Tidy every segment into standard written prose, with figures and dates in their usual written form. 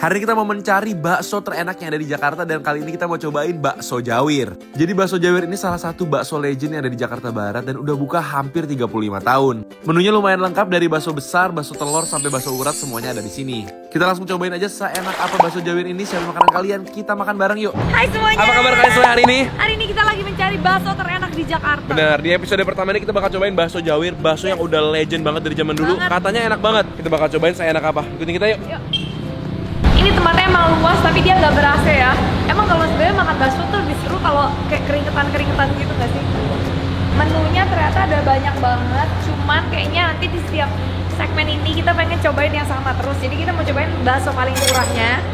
Hari ini kita mau mencari bakso terenak yang ada di Jakarta dan kali ini kita mau cobain bakso Jawir. Jadi bakso Jawir ini salah satu bakso legend yang ada di Jakarta Barat dan udah buka hampir 35 tahun. Menunya lumayan lengkap dari bakso besar, bakso telur sampai bakso urat semuanya ada di sini. Kita langsung cobain aja seenak apa bakso Jawir ini. Siapa makanan kalian? Kita makan bareng yuk. Hai semuanya. Apa kabar kalian semua hari ini? Hari ini kita lagi mencari bakso terenak di Jakarta. Benar, di episode pertama ini kita bakal cobain bakso Jawir, bakso yang udah legend banget dari zaman dulu. Katanya enak banget. Kita bakal cobain seenak apa. Ikutin kita yuk. Ini tempatnya emang luas tapi dia nggak ber-AC ya. Emang kalau sebenarnya makan bakso tuh lebih seru kalau kayak keringetan gitu nggak sih? Menunya ternyata ada banyak banget. Cuman kayaknya nanti di setiap segmen ini kita pengen cobain yang sama terus. Jadi kita mau cobain bakso paling murahnya,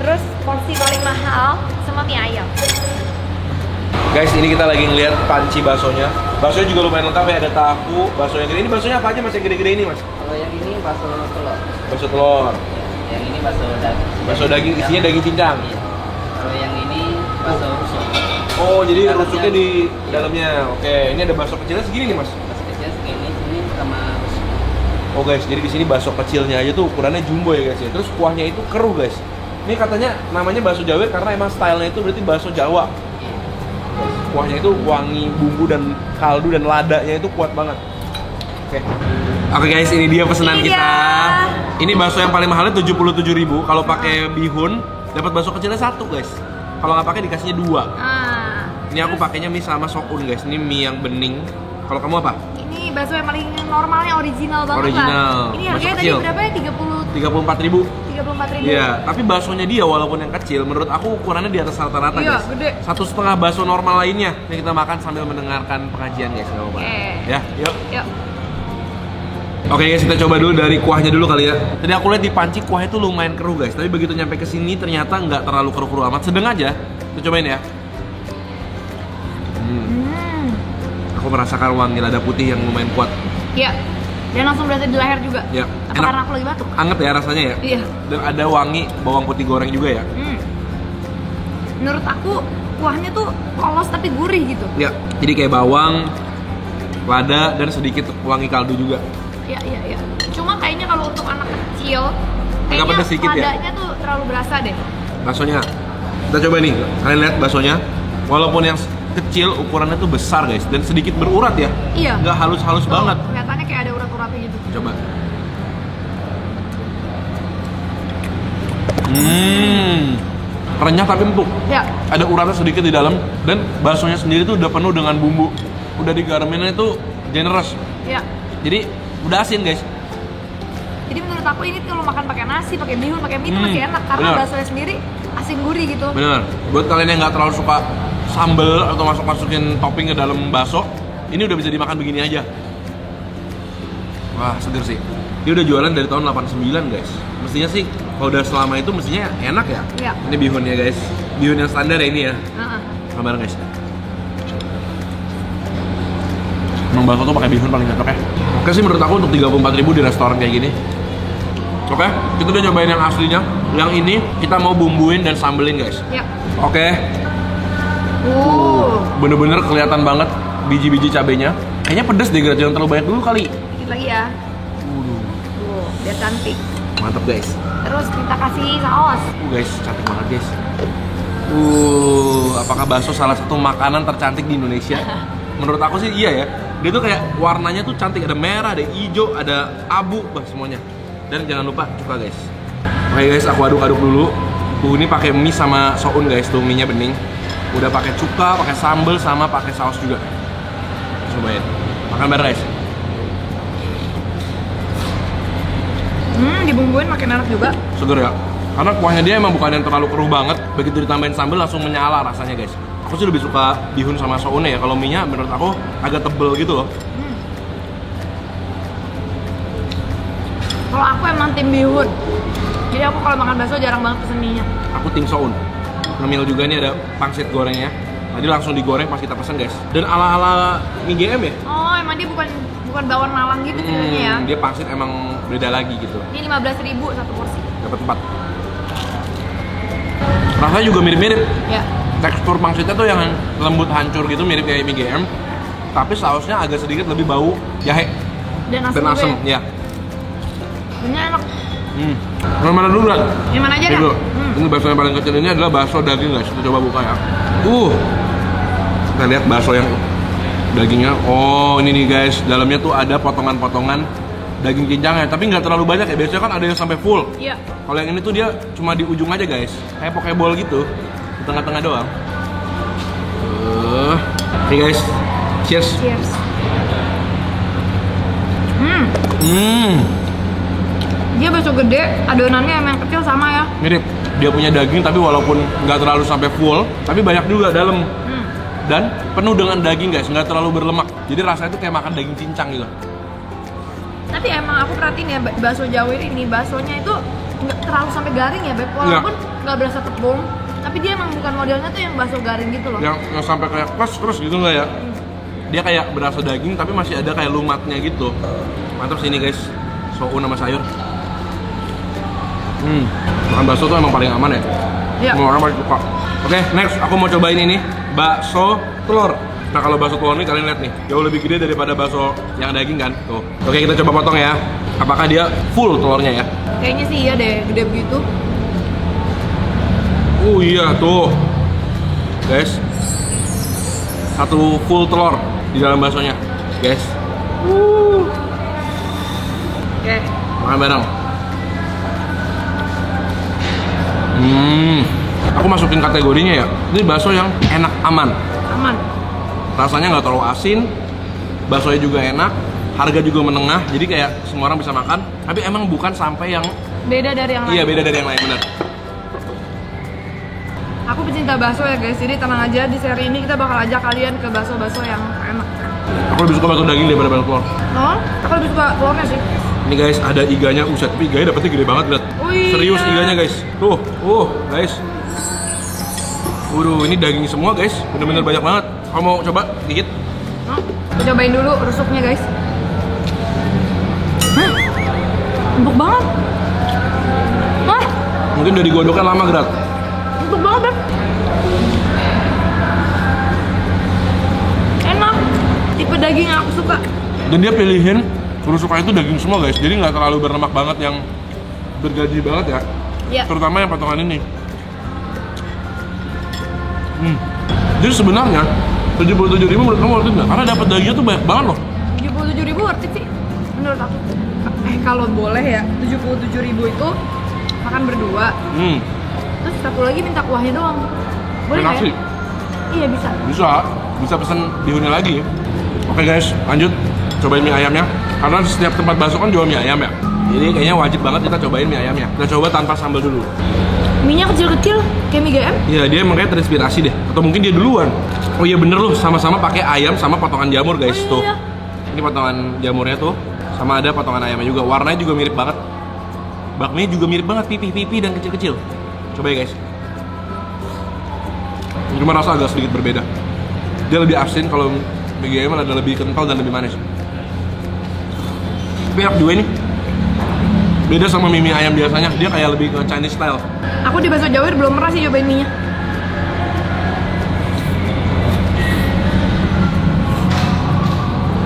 terus porsi paling mahal, sama mie ayam. Guys, ini kita lagi ngeliat panci baksonya. Baksonya juga lumayan lengkap ya, ada tahu, bakso yang gede. Ini baksonya apa aja mas yang gede-gede ini mas? Kalau yang ini bakso telur. Bakso telur. Yang ini bakso daging. Bakso daging, isinya daging cincang. Iya. Kalau yang ini bakso rusuk. Oh, jadi rusuknya di dalamnya. Oke, ini ada bakso kecilnya segini nih mas. Bakso kecil segini, sini sama rusuk. Oh guys, jadi di sini bakso kecilnya aja tuh ukurannya jumbo ya guys ya. Terus kuahnya itu keruh guys. Ini katanya namanya bakso Jawir karena emang stylenya itu berarti bakso Jawa. Kuahnya itu wangi bumbu dan kaldu dan ladanya itu kuat banget. Oke guys, ini dia pesanan kita. Ini bakso yang paling mahalnya 77.000. Kalau pakai bihun dapat bakso kecilnya satu guys. Kalau nggak pakai dikasihnya 2. Ini aku pakainya mie sama soun guys. Ini mie yang bening. Kalau kamu apa? Ini bakso yang paling normalnya original banget Original. lah. Ini harganya tadi berapa ya? 34.000. 34.000. Iya, tapi baksonya dia walaupun yang kecil, menurut aku ukurannya di atas rata-rata Iya, guys. gede. 1,5 bakso normal lainnya yang kita makan sambil mendengarkan pengajian guys. Nggak apa-apa. Ya, yuk. Oke guys, kita coba dulu dari kuahnya dulu kali ya. Tadi aku lihat di panci kuahnya tuh lumayan keruh guys, tapi begitu nyampe ke sini ternyata nggak terlalu keruh-keruh amat, sedang aja. Kita cobain ya. Aku merasakan wangi lada putih yang lumayan kuat. Iya. Dan langsung berasa di leher juga. Ya. Apa Enak. karena aku lagi batuk? Anget ya rasanya ya. Iya. Dan ada wangi bawang putih goreng juga ya. Menurut aku kuahnya tuh polos tapi gurih gitu. Ya. Jadi kayak bawang, lada dan sedikit wangi kaldu juga. Iya. Cuma kayaknya kalau untuk anak kecil, Agak pedas sedikit ya? ladanya tuh terlalu berasa deh. Baksonya. Kita coba nih. Kalian lihat baksonya. Walaupun yang kecil ukurannya tuh besar guys dan sedikit berurat ya. Iya. Nggak halus-halus banget. Kelihatannya kayak ada urat-uratnya gitu. Coba. Renyah tapi empuk. Ya. Ada uratnya sedikit di dalam dan baksonya sendiri tuh udah penuh dengan bumbu. Udah digaraminnya itu generous. Iya. Jadi udah asin guys. Jadi menurut aku ini kalau makan pakai nasi, pakai bihun, pakai mie itu masih enak karena bener. baksonya sendiri asin gurih gitu. Bener. Buat kalian yang nggak terlalu suka sambel atau masukin topping ke dalam bakso, ini udah bisa dimakan begini aja. Wah, seger sih. Dia udah jualan dari tahun 89 guys. Mestinya sih kalau udah selama itu mestinya enak ya. Iya. Ini bihunnya guys. Bihun yang standar ya ini ya. Sabar guys. Emang bakso tuh pakai bihun paling cocok ya. Oke sih menurut aku untuk 34.000 di restoran kayak gini. Oke, kita udah nyobain yang aslinya. Yang ini kita mau bumbuin dan sambelin guys. Iya. Oke. Bener-bener kelihatan banget biji-biji cabenya. Kayaknya pedes deh, jangan terlalu banyak dulu kali. Dikit lagi ya. Biar cantik. Mantap guys. Terus kita kasih saus. Guys, cantik banget guys. Apakah bakso salah satu makanan tercantik di Indonesia? Menurut aku sih iya ya. Dia tuh kayak warnanya tuh cantik, ada merah, ada hijau, ada abu, semuanya. Dan jangan lupa cuka guys. Oke guys, aku aduk-aduk dulu. Ini pakai mie sama soun guys, tuh mie-nya bening. Udah pakai cuka, pakai sambal sama pakai saus juga. Cobain. Makan bareng guys. Dibumbuin makin enak juga. Seger ya. Karena kuahnya dia emang bukan yang terlalu keruh banget. Begitu ditambahin sambal langsung menyala rasanya guys. Aku sih lebih suka bihun sama sounnya ya. Kalau mie-nya menurut aku agak tebel gitu loh. Kalau aku emang tim bihun. Jadi aku kalau makan bakso jarang banget pesen mie-nya. Aku tim soun. Ngemil juga nih ada pangsit gorengnya. Tadi langsung digoreng pas kita pesen guys. Dan ala-ala mie GM ya? Oh, emang dia bukan bawang malang gitu ceritanya ya? Dia pangsit emang beda lagi gitu. Ini 15.000 satu porsi. Dapat 4. Rasanya juga mirip-mirip. Ya. Tekstur pangsitnya tuh yang lembut hancur gitu, mirip kayak mie GM. Tapi sausnya agak sedikit lebih bau jahe Dan dan asem. Ya. Ini enak. Yang mana dulu kan? Yang mana aja Ini dah? dulu. Ini bakso yang paling kecil ini adalah bakso daging guys. Kita coba buka ya. Kita lihat bakso yang dagingnya. Oh ini nih guys, dalamnya tuh ada potongan-potongan daging cincangnya, tapi nggak terlalu banyak ya. Biasanya kan ada yang sampai full. Iya. Kalau yang ini tuh dia cuma di ujung aja guys, kayak pokeball gitu, di tengah-tengah doang. Oke guys, cheers. Cheers. Dia bakso gede, adonannya emang kecil sama ya. Mirip, dia punya daging tapi walaupun nggak terlalu sampai full, tapi banyak juga dalam. Dan penuh dengan daging guys, nggak terlalu berlemak. Jadi rasanya tuh kayak makan daging cincang gitu. Tapi emang aku perhatiin ya, bakso Jawir ini, baksonya itu nggak terlalu sampai garing ya Beb. Walaupun nggak berasa tepung, tapi dia emang bukan modelnya tuh yang bakso garing gitu loh. Yang sampai kayak terus gitu nggak ya? Dia kayak berasa daging tapi masih ada kayak lumatnya gitu. Mantap sih ini guys, soun sama sayur. Makan bakso tuh emang paling aman ya. Iya. Semua orang paling suka. Oke, next aku mau cobain ini bakso telur. Nah kalau bakso telur ini kalian lihat nih, jauh lebih gede daripada bakso yang daging kan. Tuh. Oke, kita coba potong ya. Apakah dia full telurnya ya? Kayaknya sih iya deh, gede begitu. Iya tuh, guys. Satu full telur di dalam baksonya, guys. Oke. Makan bareng. Aku masukin kategorinya ya. Ini bakso yang enak, aman. Aman. Rasanya nggak terlalu asin, baksonya juga enak, harga juga menengah, jadi kayak semua orang bisa makan. Tapi emang bukan sampai yang Beda dari yang lain. iya beda dari yang lain benar. Aku pecinta bakso ya guys, jadi tenang aja, di seri ini kita bakal ajak kalian ke bakso-bakso yang enak. Aku lebih suka bakso daging daripada bakso telur. Oh, aku lebih suka telurnya sih. Ini guys ada iganya, tapi iganya dapetnya gede banget lihat. Wih, Serius iya. iganya guys. Tuh, guys. Waduh, ini daging semua guys, bener-bener banyak banget. Kamu mau coba dikit? Kita cobain dulu rusuknya guys. Empuk banget. Mungkin udah digodoknya lama Grat. Empuk banget Beb. Enak. Tipe daging yang aku suka. Dan dia pilihin rusuknya itu daging semua guys, jadi nggak terlalu berlemak banget yang bergaji banget ya. Iya. Terutama yang potongan ini. Jadi sebenarnya 77.000 menurut kamu worth it nggak? Karena dapat dagingnya tuh banyak banget loh. 77.000 worth it sih menurut aku. Kalau boleh ya, 77.000 itu makan berdua. Terus satu lagi minta kuahnya doang. Boleh nggak Nasi. ya? Iya bisa. Bisa pesen dihuni lagi. Oke guys, lanjut cobain mie ayamnya. Karena setiap tempat bakso kan jual mie ayam ya. Jadi kayaknya wajib banget kita cobain mie ayamnya. Kita coba tanpa sambal dulu. Mie-nya kecil-kecil kayak mie GM. Iya, dia emang kayak terinspirasi deh. Atau mungkin dia duluan. Oh iya bener loh, sama-sama pakai ayam sama potongan jamur guys. Oh, tuh. iya. Ini potongan jamurnya tuh, sama ada potongan ayamnya juga. Warnanya juga mirip banget. Bakminya juga mirip banget, pipi-pipi dan kecil-kecil. Coba ya guys. Cuma rasa agak sedikit berbeda. Dia lebih asin, kalau mie GM ada lebih kental dan lebih manis. Tapi enak juga ini. Beda sama mie ayam biasanya, dia kayak lebih ke Chinese style. Aku di bakso Jawir belum pernah sih cobain mie-nya.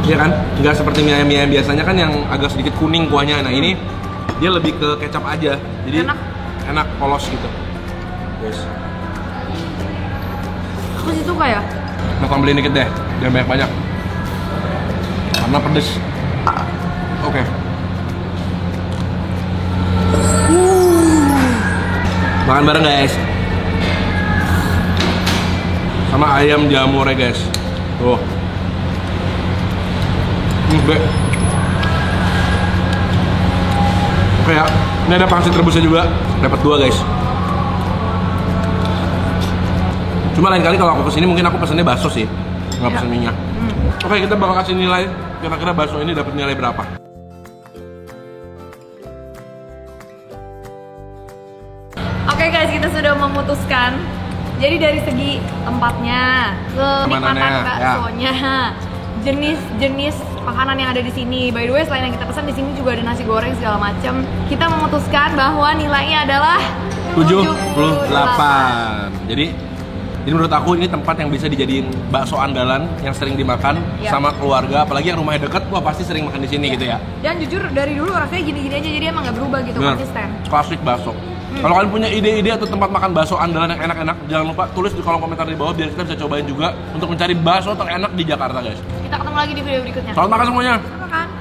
Iya kan? Nggak seperti mie ayam biasanya kan yang agak sedikit kuning kuahnya. Nah ini dia lebih ke kecap aja. Jadi enak polos gitu. Yes. Aku sih suka ya. Nah, kamu beliin dikit deh, jangan banyak-banyak. Karena pedes. Oke. Makan bareng guys. Sama ayam jamurnya guys. Tuh. Oke. Oke ya. Ini ada pangsit rebusnya juga. Dapat 2 guys. Cuma lain kali kalau aku kesini mungkin aku pesennya bakso sih, nggak pesen minyak. Oke, kita bakal kasih nilai kira-kira bakso ini dapat nilai berapa? Oke guys, kita sudah memutuskan. Jadi dari segi tempatnya, kenikmatan baksonya, jenis-jenis makanan yang ada di sini. By the way, selain yang kita pesan di sini juga ada nasi goreng segala macam. Kita memutuskan bahwa nilainya adalah 78. Jadi Jadi menurut aku ini tempat yang bisa dijadiin bakso andalan yang sering dimakan Iya. sama keluarga, apalagi yang rumahnya deket, wah pasti sering makan di sini gitu ya. Dan jujur dari dulu rasanya gini-gini aja, jadi emang nggak berubah gitu, Bener. konsisten. Klasik bakso. Kalau kalian punya ide-ide atau tempat makan bakso andalan yang enak-enak, jangan lupa tulis di kolom komentar di bawah biar kita bisa cobain juga untuk mencari bakso terenak di Jakarta guys. Kita ketemu lagi di video berikutnya. Selamat makan semuanya. Makan.